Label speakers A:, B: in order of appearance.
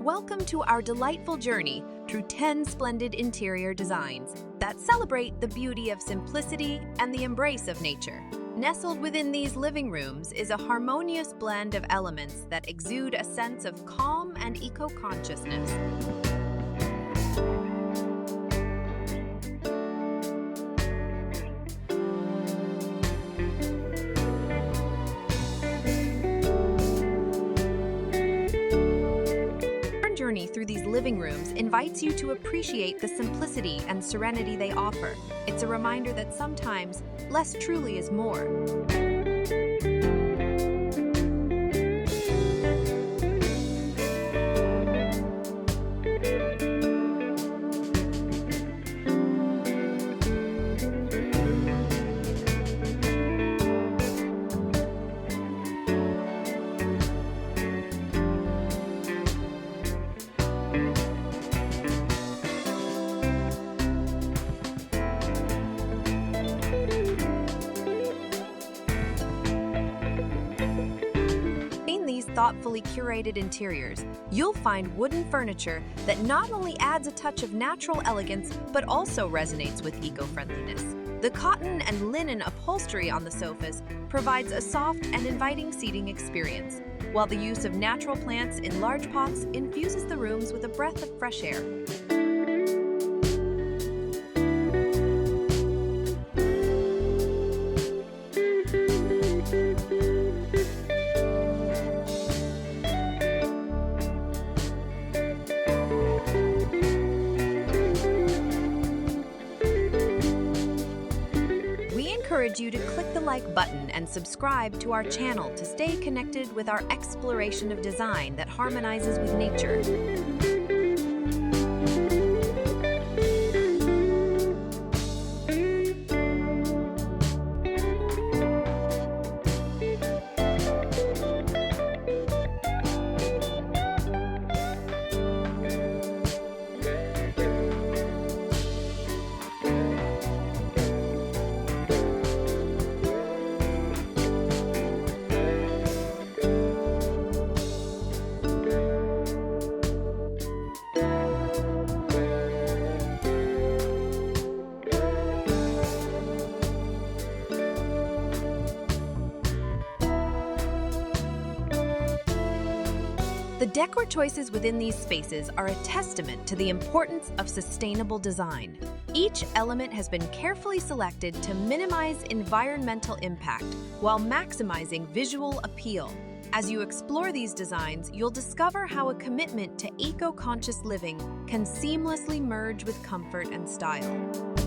A: Welcome to our delightful journey through 10 splendid interior designs that celebrate the beauty of simplicity and the embrace of nature. Nestled within these living rooms is a harmonious blend of elements that exude a sense of calm and eco-consciousness. Our journey through these living rooms invites you to appreciate the simplicity and serenity they offer. It's a reminder that sometimes less truly is more. Thoughtfully curated interiors, you'll find wooden furniture that not only adds a touch of natural elegance, but also resonates with eco-friendliness. The cotton and linen upholstery on the sofas provides a soft and inviting seating experience, while the use of natural plants in large pots infuses the rooms with a breath of fresh air. We encourage you to click the like button and subscribe to our channel to stay connected with our exploration of design that harmonizes with nature. The decor choices within these spaces are a testament to the importance of sustainable design. Each element has been carefully selected to minimize environmental impact while maximizing visual appeal. As you explore these designs, you'll discover how a commitment to eco-conscious living can seamlessly merge with comfort and style.